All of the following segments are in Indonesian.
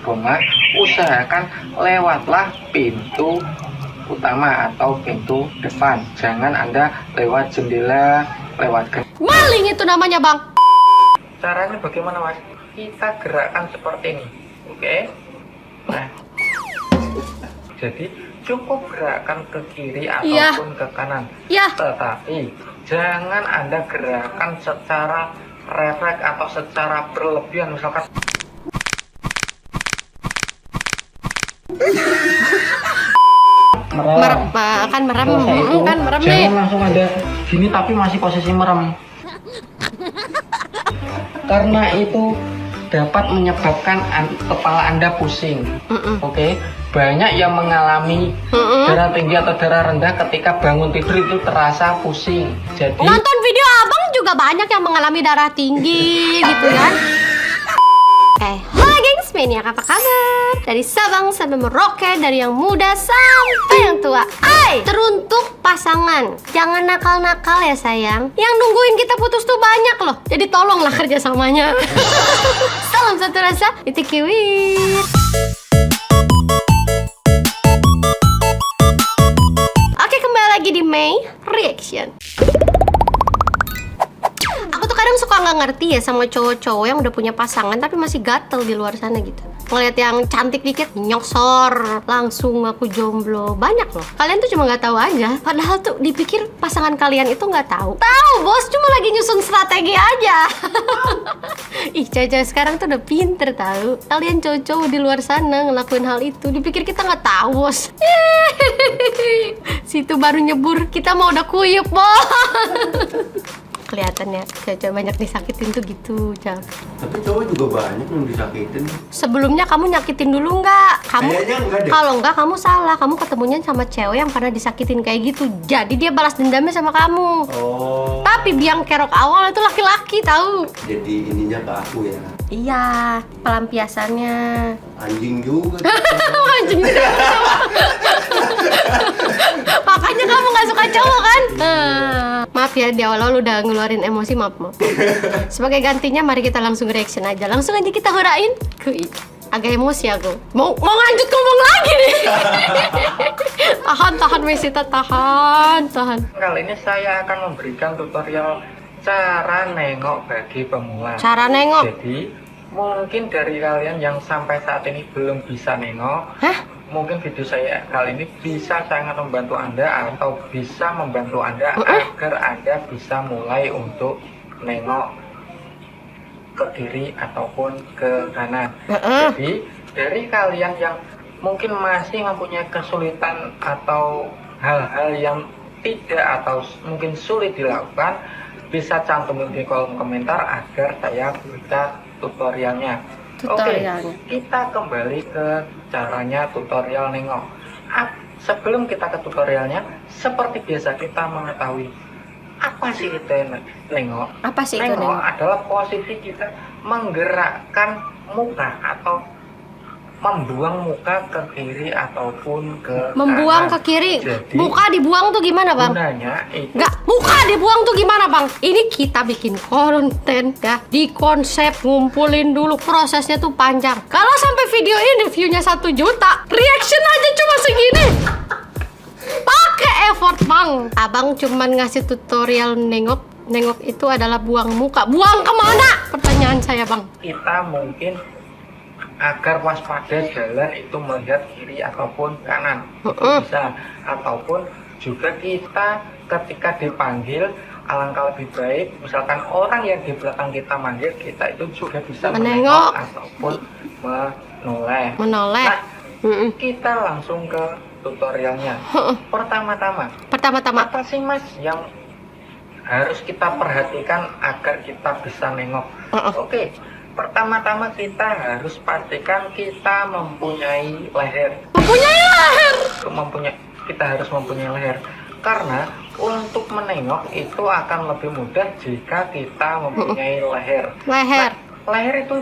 rombongan, usahakan lewatlah pintu utama atau pintu depan. Jangan Anda lewat jendela, lewat maling itu namanya, Bang. Caranya bagaimana, Mas? Kita gerakkan seperti ini. Oke? Nah, jadi cukup gerakkan ke kiri ataupun ke kanan. Tetapi jangan Anda gerakan secara refleks atau secara berlebihan. Misalkan merem kan merem jangan nih. langsung Anda gini tapi masih posisi merem, karena itu dapat menyebabkan kepala Anda pusing. Oke? Banyak yang mengalami darah tinggi atau darah rendah ketika bangun tidur itu terasa pusing. Jadi nonton video abang juga banyak yang mengalami darah tinggi gitu kan. Halo gengs, Maniak, apa kabar? Dari Sabang sampai Merauke, dari yang muda sampai yang tua. Teruntuk pasangan, jangan nakal-nakal ya sayang. Yang nungguin kita putus tuh banyak loh. Jadi tolonglah kerjasamanya. Salam satu rasa, itu kiwir. Oke, kembali lagi di May Reaction. Aku tuh kadang suka nggak ngerti ya sama cowok-cowok yang udah punya pasangan tapi masih gatel di luar sana gitu. Ngeliat yang cantik dikit nyoksor, langsung aku jomblo. Banyak loh. Kalian tuh cuma nggak tahu aja. Padahal tuh dipikir pasangan kalian itu nggak tahu. Tahu bos, cuma lagi nyusun strategi aja. Ih, cewek-cewek sekarang tuh udah pinter tahu. Kalian cowok-cowok di luar sana ngelakuin hal itu, dipikir kita nggak tahu bos. Situ baru nyebur, kita mau udah kuyup bos. Kelihatannya cewek banyak disakitin tuh gitu, Jam. Tapi cowok juga banyak yang disakitin. Sebelumnya kamu nyakitin dulu nggak? Kamu Kayaknya enggak deh. kalau nggak kamu salah. Kamu ketemunya sama cewek yang pernah disakitin kayak gitu. Jadi dia balas dendamnya sama kamu. Oh. Tapi biang kerok awal itu laki-laki tahu. Jadi ininya ke aku ya. Iya, pelampiasannya. Anjing juga. Anjing. Makanya kamu nggak suka cowok kan? Maaf ya, di awal-awal udah ngeluarin emosi, maaf. Sebagai gantinya mari kita langsung reaction aja. Langsung aja kita hurain. Agak emosi aku. Mau lanjut ngomong lagi nih. Tahan Mesita, tahan. kali ini saya akan memberikan tutorial cara nengok bagi pemula. Cara nengok. Jadi mungkin dari kalian yang sampai saat ini belum bisa nengok, mungkin video saya kali ini bisa sangat membantu Anda atau bisa membantu Anda agar Anda bisa mulai untuk nengok ke kiri ataupun ke kanan. Jadi dari kalian yang mungkin masih mempunyai kesulitan atau hal-hal yang tidak atau mungkin sulit dilakukan, bisa cantumin di kolom komentar agar saya buka tutorialnya. Oke, kita kembali ke caranya tutorial nengok. Sebelum kita ke tutorialnya, seperti biasa kita mengetahui apa sih itu nengok? Apa sih itu Nengok nengok? adalah posisi kita menggerakkan muka atau membuang muka ke kiri ataupun ke Membuang kanan. ke kiri. Jadi, Muka dibuang tuh gimana, Bang? gunanya itu Nggak, muka dibuang tuh gimana, Bang? Ini kita bikin konten ya, di konsep ngumpulin dulu, prosesnya tuh panjang. Kalau sampai video ini view-nya 1 juta, reaction aja cuma segini. Pakai effort, Bang. Abang cuman ngasih tutorial nengok. Nengok itu adalah buang muka. Buang kemana? Pertanyaan saya, Bang. kita mungkin agar waspada jalan itu melihat kiri ataupun kanan. Itu bisa. Ataupun juga kita ketika dipanggil, alangkah lebih baik misalkan orang yang di belakang kita manggil, kita itu juga bisa Menengok. ataupun menoleh. Menoleh. Nah, kita langsung ke tutorialnya. Pertama-tama apa sih Mas yang harus kita perhatikan agar kita bisa nengok? Oke, pertama-tama kita harus pastikan kita mempunyai leher. Kita harus mempunyai leher. Karena untuk menengok itu akan lebih mudah jika kita mempunyai leher. Leher. Nah, leher itu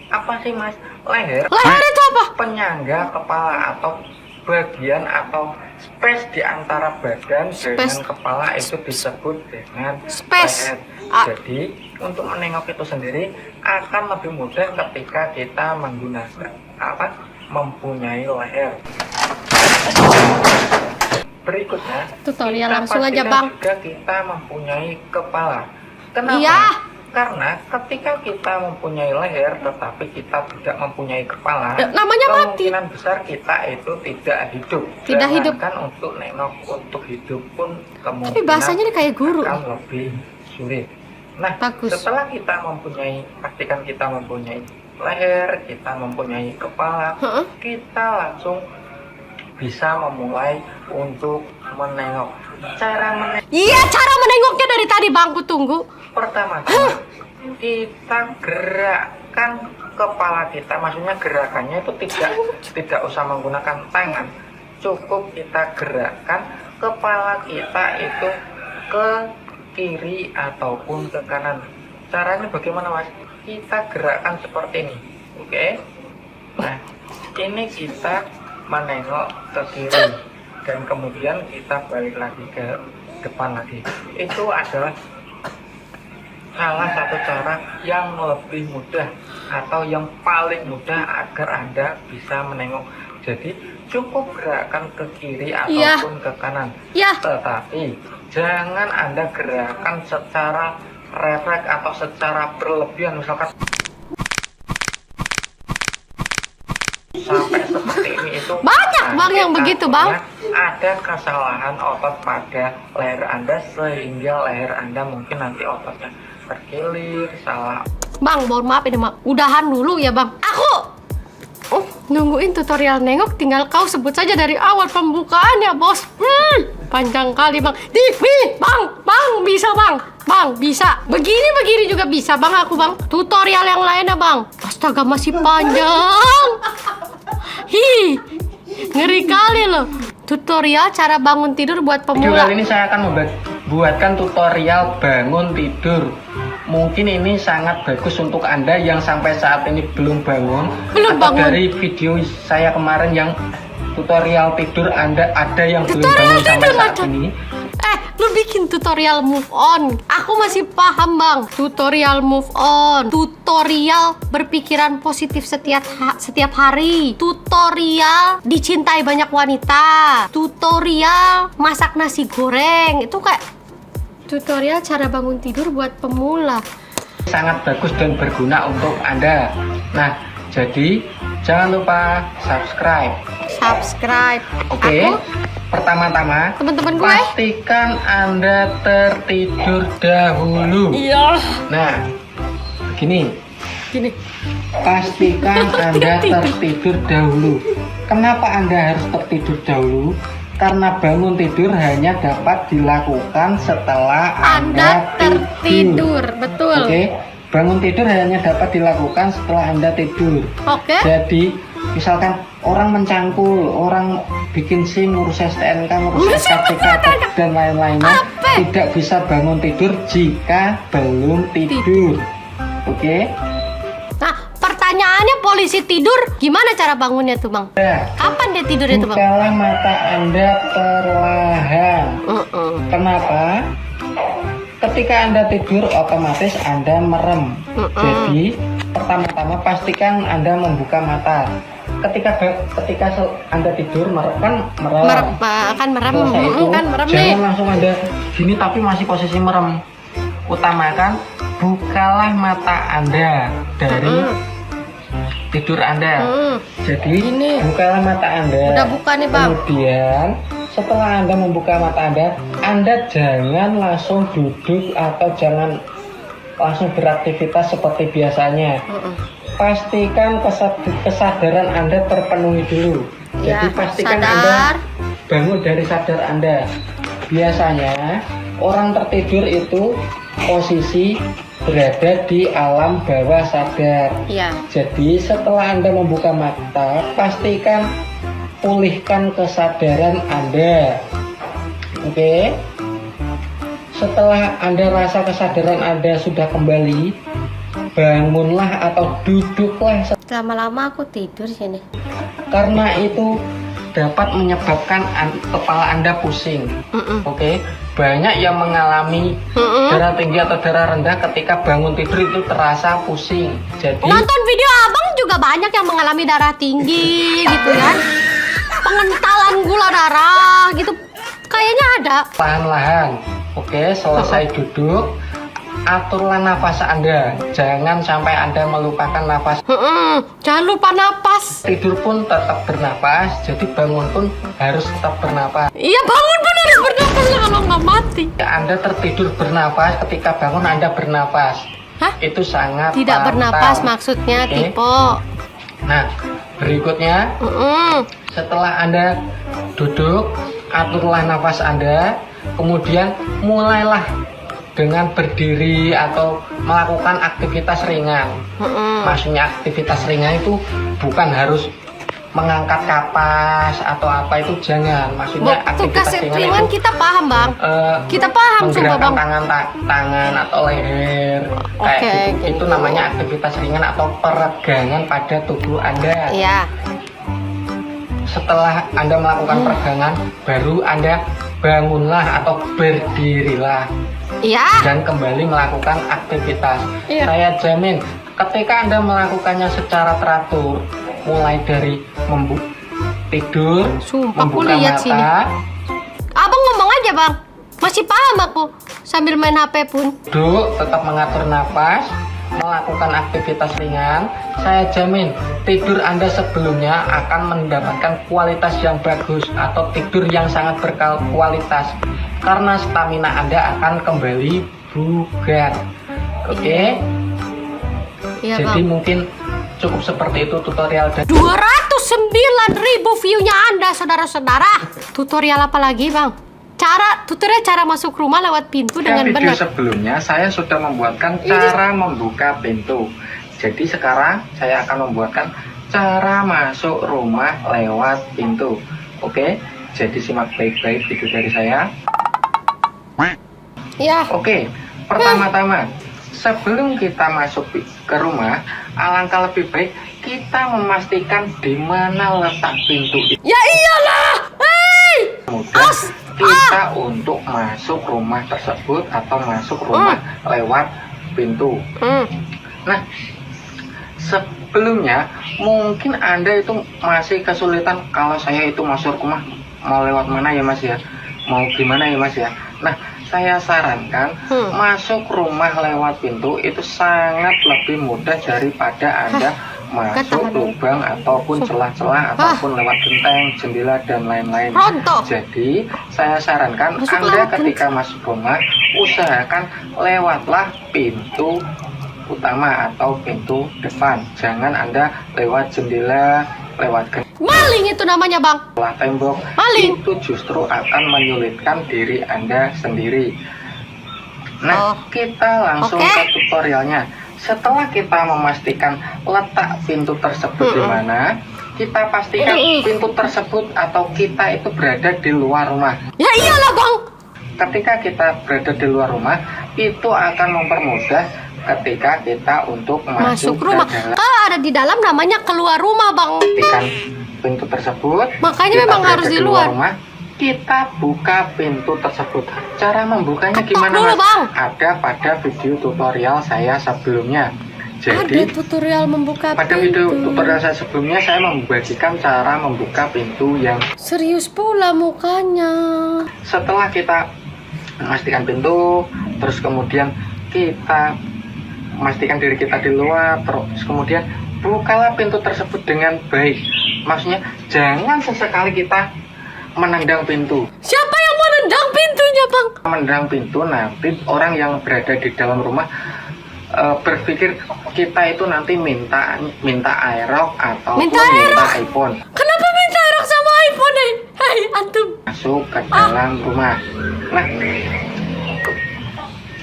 apa sih Mas? Leher Leher itu apa? penyangga kepala atau bagian atau space di antara badan Space. dengan kepala itu disebut dengan Space. leher. Ah. Jadi untuk menengok itu sendiri akan lebih mudah ketika kita menggunakan mempunyai leher. Berikutnya Tutorial kita langsung aja, pastikan Bang. juga kita mempunyai kepala. Kenapa? Iya. Karena ketika kita mempunyai leher tetapi kita tidak mempunyai kepala, Namanya mati. kemungkinan besar kita itu tidak hidup. Tidak hidup. Sedangkan untuk nengok untuk hidup pun kemungkinan Tapi bahasanya nih kayak guru. akan lebih sulit. Nah, Bagus. setelah kita mempunyai, pastikan kita mempunyai leher, kita mempunyai kepala, Heeh. kita langsung bisa memulai untuk menengok. Cara menengok Iya, cara menengoknya dari tadi Bang, ku tunggu. pertama kita gerakkan kepala kita, maksudnya gerakannya itu tidak usah menggunakan tangan, cukup kita gerakkan kepala kita itu ke kiri ataupun ke kanan. Caranya bagaimana, Mas? Kita gerakkan seperti ini, oke? Nah, ini kita menengok ke kiri dan kemudian kita balik lagi ke depan lagi. Itu adalah salah satu cara yang lebih mudah atau yang paling mudah agar Anda bisa menengok. Jadi cukup gerakan ke kiri Iya. ataupun ke kanan. Ya. Tetapi jangan Anda gerakan secara refleks atau secara berlebihan, misalkan sampai seperti ini itu Banyak, Bang, yang kita begitu, Bang. punya ada kesalahan otot pada leher Anda sehingga leher Anda mungkin nanti ototnya terkilir, salah. Bang, mohon maaf ini, Bang. Udahan dulu ya, Bang. Aku nungguin tutorial nengok, tinggal kau sebut saja dari awal pembukaannya, Bos. Panjang kali, Bang. Bang, bisa, Bang. Bang, bisa. Begini juga bisa, Bang, aku, Bang. Tutorial yang lainnya, Bang. Astaga, masih panjang. Hi, ngeri kali loh. Tutorial cara bangun tidur buat Video pemula. kali ini saya akan membuatkan tutorial bangun tidur. Mungkin ini sangat bagus untuk Anda yang sampai saat ini belum bangun. Belum atau bangun. dari video saya kemarin yang tutorial tidur Anda ada yang belum Tutorial bangun sampai tidur saat ada. ini. Lu bikin tutorial move on. Aku masih paham, Bang. Tutorial move on. Tutorial berpikiran positif setiap hari. Tutorial dicintai banyak wanita. Tutorial masak nasi goreng. Itu kayak tutorial cara bangun tidur buat pemula. Sangat bagus dan berguna untuk Anda. Nah, jadi jangan lupa subscribe. Oke. Aku, Pertama-tama, teman-teman gue. pastikan Anda tertidur dahulu. Iya. Nah, begini. Gini. Pastikan Anda tertidur dahulu. Kenapa Anda harus tertidur dahulu? Karena bangun tidur hanya dapat dilakukan setelah Anda tertidur. Betul. Oke, bangun tidur hanya dapat dilakukan setelah Anda tidur. Oke. Jadi, misalkan orang mencangkul, orang bikin SIM, ngurus STNK, ngurus SKCK, dan lain-lainnya, Apa? tidak bisa bangun tidur jika belum tidur. Oke? Nah, pertanyaannya polisi tidur, gimana cara bangunnya tuh, Bang? Nah, Kapan dia tidurnya tuh, Bang? bukalah mata Anda perlahan. Kenapa? Ketika Anda tidur, otomatis Anda merem. Jadi, pertama-tama pastikan Anda membuka mata. Ketika Anda tidur, merem. Kan merem, Selesai itu, kan merem jangan nih. langsung Anda gini tapi masih posisi merem. Utamakan bukalah mata Anda dari tidur Anda. Jadi Ini. bukalah mata Anda. Udah buka nih, Bang. Kemudian setelah Anda membuka mata Anda jangan langsung duduk atau jangan langsung beraktivitas seperti biasanya. Pastikan kesadaran Anda terpenuhi dulu. Ya, Jadi pastikan sadar. Anda bangun dari sadar Anda. Biasanya orang tertidur itu posisi berada di alam bawah sadar. Iya. Jadi setelah Anda membuka mata, pastikan pulihkan kesadaran Anda. Oke. Setelah Anda rasa kesadaran Anda sudah kembali, bangunlah atau duduklah. Lama-lama aku tidur sini. Karena itu dapat menyebabkan kepala Anda pusing. Oke, banyak yang mengalami darah tinggi atau darah rendah ketika bangun tidur itu terasa pusing. Jadi nonton video abang juga banyak yang mengalami darah tinggi gitu kan, pengentalan gula darah gitu, kayaknya ada. Perlahan-lahan, oke, selesai duduk, aturlah nafas Anda. Jangan sampai Anda melupakan nafas. Jangan lupa napas. Tidur pun tetap bernapas, jadi bangun pun harus tetap bernapas. Iya, bangun pun harus bernapas kalau nggak mati. Anda tertidur bernapas, ketika bangun Anda bernapas. Hah? Itu sangat Tidak fatal. bernapas maksudnya, Oke. Tipo. Nah, berikutnya setelah Anda duduk, aturlah nafas Anda, kemudian mulailah dengan berdiri atau melakukan aktivitas ringan. Maksudnya aktivitas ringan itu bukan harus mengangkat kapas atau apa, itu jangan. Maksudnya Tugas aktivitas ringan itu kita paham, Bang. Kita paham, sumpah, menggerakkan Bang. tangan atau leher. Oke, Kayak gitu. gitu. Itu namanya aktivitas ringan atau peregangan pada tubuh Anda. Iya. Setelah Anda melakukan peregangan, baru Anda bangunlah atau berdirilah Iya. dan kembali melakukan aktivitas. Iya. Saya jamin ketika Anda melakukannya secara teratur, mulai dari tidur, Sumpah, aku membuka lihat mata, sini. Abang ngomong aja, Bang. Masih paham aku sambil main HP pun. duduk, tetap mengatur nafas, melakukan aktivitas ringan. Saya jamin tidur Anda sebelumnya akan mendapatkan kualitas yang bagus atau tidur yang sangat berkualitas, karena stamina Anda akan kembali bugar. Oke? Iya, Jadi Bang. mungkin cukup seperti itu tutorial dari 209.000 view-nya Anda, saudara-saudara. Tutorial apa lagi, Bang? Tutorial cara masuk rumah lewat pintu dengan video benar. sebelumnya saya sudah membuatkan cara membuka pintu. Jadi sekarang saya akan membuatkan cara masuk rumah lewat pintu. Oke, jadi simak baik-baik video dari saya. Ya. Oke, pertama-tama sebelum kita masuk ke rumah, alangkah lebih baik kita memastikan di mana letak pintu itu. Ya iyalah. Hei! Mudah kita untuk masuk rumah tersebut atau masuk rumah lewat pintu. Nah, sebelumnya mungkin Anda itu masih kesulitan, kalau saya itu masuk rumah mau lewat mana ya Mas ya, mau gimana ya Mas ya. Nah, saya sarankan masuk rumah lewat pintu itu sangat lebih mudah daripada Anda masuk lubang ataupun celah-celah ataupun lewat genteng, jendela dan lain-lain. Jadi saya sarankan Anda ketika masuk rumah usahakan lewatlah pintu utama atau pintu depan. Jangan Anda lewat jendela, lewat Maling itu namanya, Bang. tembok. Maling. Itu justru akan menyulitkan diri Anda sendiri. Nah, kita langsung ke tutorialnya. Setelah kita memastikan letak pintu tersebut di mana, kita pastikan pintu tersebut atau kita itu berada di luar rumah. Ya iyalah, Bang. Ketika kita berada di luar rumah, itu akan mempermudah ketika kita untuk masuk rumah. ke dalam. Kalau ada di dalam namanya keluar rumah, Bang. Pastikan pintu tersebut. Makanya kita memang berada harus di luar luar. rumah. Kita buka pintu tersebut. Cara membukanya Ketok gimana, dulu, Mas? Bang. Ada pada video tutorial saya sebelumnya. Jadi Ada tutorial membuka pada video tutorial saya sebelumnya saya membagikan cara membuka pintu yang serius pula mukanya. setelah kita memastikan pintu, terus kemudian kita memastikan diri kita di luar, terus kemudian bukalah pintu tersebut dengan baik. Maksudnya jangan sesekali kita menendang pintu. Siapa yang menendang pintunya, Bang? Menendang pintu nanti orang yang berada di dalam rumah berpikir kita itu nanti minta aerok atau minta iPhone. Kenapa minta aerok sama iPhone, Hai, antum? Masuk ke dalam rumah. Nah,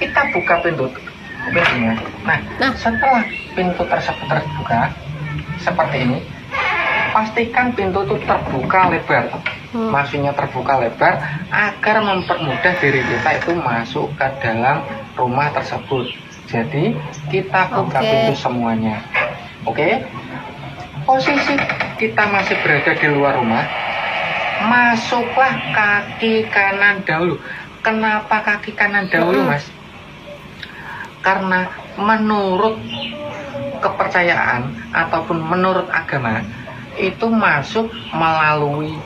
kita buka pintunya. Nah, setelah pintu tersebut terbuka seperti ini, pastikan pintu itu terbuka lebar. Maksudnya terbuka lebar agar mempermudah diri kita itu masuk ke dalam rumah tersebut. Jadi kita buka pintu semuanya. Oke? Posisi kita masih berada di luar rumah, masuklah kaki kanan dahulu. Kenapa kaki kanan dahulu, Mas? Karena menurut kepercayaan ataupun menurut agama itu masuk melalui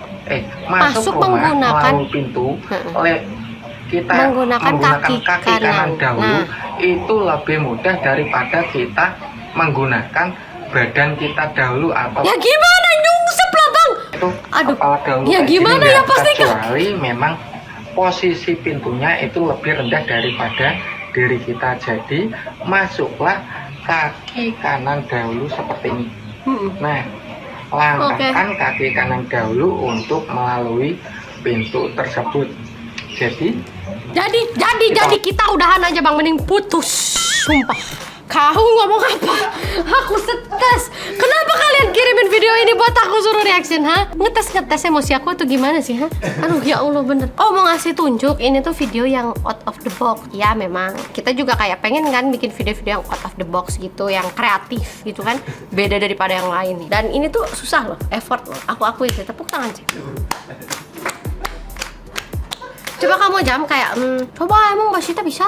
masuk rumah melalui pintu oleh kita menggunakan kaki kanan dahulu itu lebih mudah daripada kita menggunakan badan kita dahulu atau ya gimana nyungsep lah bang itu kepala dahulu ya gimana ya pasti kecuali memang posisi pintunya itu lebih rendah daripada diri kita, jadi masuklah kaki kanan dahulu seperti ini. Nah, langkahkan kaki kanan dahulu untuk melalui pintu tersebut. Jadi kita udahan aja bang, mending putus. Sumpah. Kau ngomong apa? Aku stres. Kenapa kalian kirimin video ini buat aku suruh reaction, ha? Ngetes emosi aku atau gimana sih, ha? Aduh, ya Allah bener. Oh, mau ngasih tunjuk, ini tuh video yang out of the box. Ya, memang. Kita juga kayak pengen kan bikin video-video yang out of the box gitu, yang kreatif gitu kan. Beda daripada yang lain. Dan ini tuh susah loh, effort loh. Aku akui sih, tepuk tangan sih. Coba kamu jam kayak, coba emang Mbak Sita bisa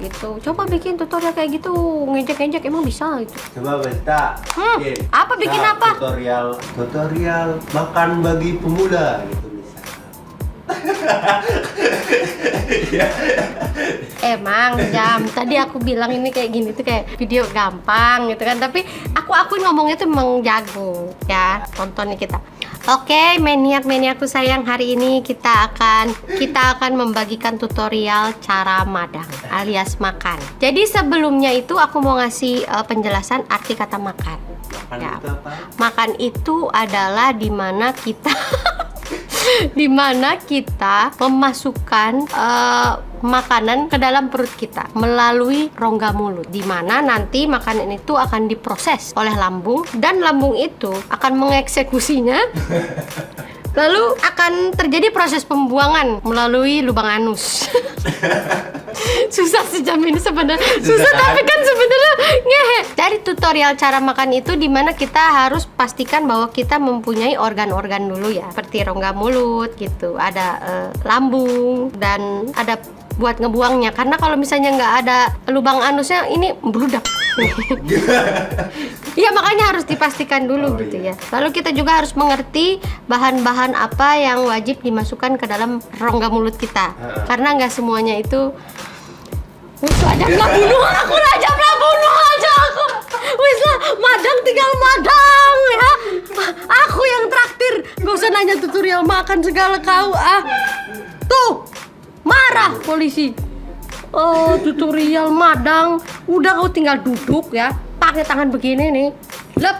gitu. Coba bikin tutorial kayak gitu, ngejek-ngejek emang bisa gitu. Coba Mbak Sita. Apa bikin apa? Tutorial makan bagi pemula gitu misalnya. Emang jam tadi aku bilang ini kayak gini tuh kayak video gampang gitu kan, tapi aku akuin ngomongnya tuh emang jago ya. Tonton nih kita. Oke, maniak-maniakku sayang, hari ini kita akan membagikan tutorial cara madang alias makan. Jadi sebelumnya itu aku mau ngasih penjelasan arti kata makan. Makan Ya. itu apa? Makan itu adalah dimana kita memasukkan makanan ke dalam perut kita melalui rongga mulut, dimana nanti makanan itu akan diproses oleh lambung dan lambung itu akan mengeksekusinya lalu akan terjadi proses pembuangan melalui lubang anus. Susah sejam ini sebenarnya, susah tapi kan sebenarnya ngehe. Dari tutorial cara makan itu dimana kita harus pastikan bahwa kita mempunyai organ-organ dulu ya, seperti rongga mulut gitu, ada lambung dan ada buat ngebuangnya, karena kalau misalnya nggak ada lubang anusnya ini bludak. Iya, makanya harus dipastikan dulu gitu ya. Lalu kita juga harus mengerti bahan-bahan apa yang wajib dimasukkan ke dalam rongga mulut kita, karena nggak semuanya itu. Aja lah bunuh aku, aja lah bunuh aja aku. Wis lah, madang tinggal madang ya. Aku yang traktir, gak usah nanya tutorial makan segala kau Tuh, marah polisi. Oh, tutorial madang, udah kau tinggal duduk ya, pakai tangan begini nih, lep,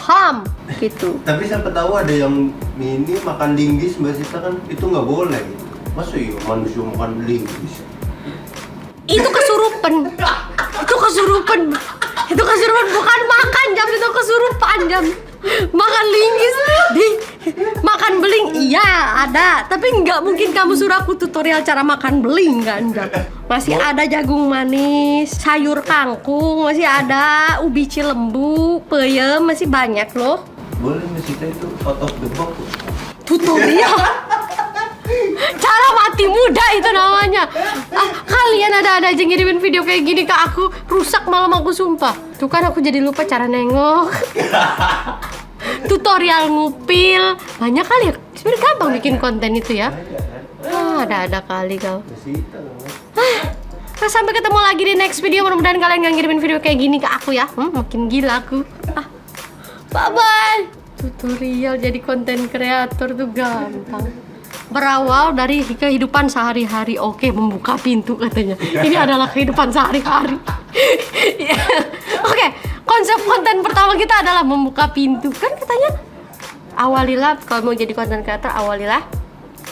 ham, gitu. Tapi siapa tahu ada yang ini makan linggis Mbak Sita kan itu nggak boleh gitu. Masa iya manusia makan linggis? Itu kesurupan, bukan makan jam, itu kesurupan jam. Makan linggis, makan beling, iya ada, tapi nggak mungkin kamu suruh aku tutorial cara makan beling kan jam. Masih ada jagung manis, sayur kangkung, masih ada ubi cilembu, peyem, masih banyak loh. Boleh Mbak Sita itu out of the box. Tutorial cara mati muda itu namanya. Kalian ada aja ngirimin video kayak gini ke aku, rusak malam aku sumpah. Tuh kan aku jadi lupa cara nengok. Tutorial ngupil, banyak kali ya. Sebenarnya gampang bikin konten itu ya. Ada kali kau. Nah, sampai ketemu lagi di next video. Mudah-mudahan kalian gak ngirimin video kayak gini ke aku ya. Makin gila aku. Bye bye. Tutorial jadi konten kreator tuh gampang. Berawal dari kehidupan sehari-hari. Oke, membuka pintu katanya. Ini adalah kehidupan sehari-hari. Oke, konsep konten pertama kita adalah membuka pintu. Kan katanya awalilah, kalau mau jadi konten kreator, awalilah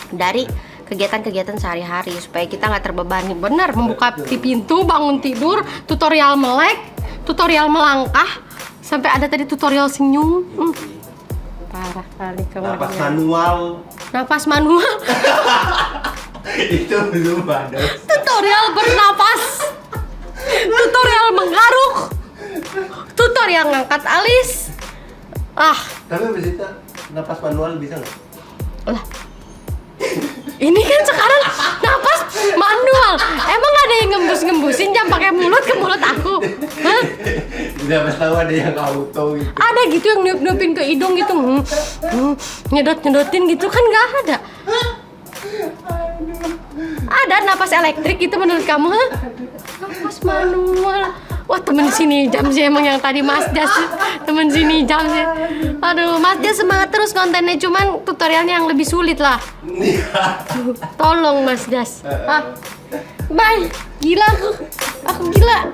dari kegiatan-kegiatan sehari-hari supaya kita nggak terbebani. Benar, membuka pintu, bangun tidur, tutorial melek, tutorial melangkah, sampai ada tadi tutorial senyum. Parah kali kamu. Napas manual. Itu belum ada. Tutorial bernapas. Tutorial menggaruk. Tutorial ngangkat alis. Tapi Mbak Sita, napas manual bisa nggak? Lah. Ini kan sekarang napas manual. Emang ada yang ngembus-ngembusin jam pakai mulut ke mulut aku? Hah? Udah pas tahu ada yang auto gitu. Ada gitu yang niup-niupin ke hidung gitu. Nyedot-nyedotin gitu kan nggak ada. Ada napas elektrik gitu menurut kamu? Hah? Napas manual. Wah, temen sini jam sih emang yang tadi Mas Jas. Temen sini jam sih. Aduh, Mas Jas semangat terus kontennya, cuman tutorialnya yang lebih sulit lah. Tolong Mas Jas. Ah. Bye. Gila aku. Aku gila.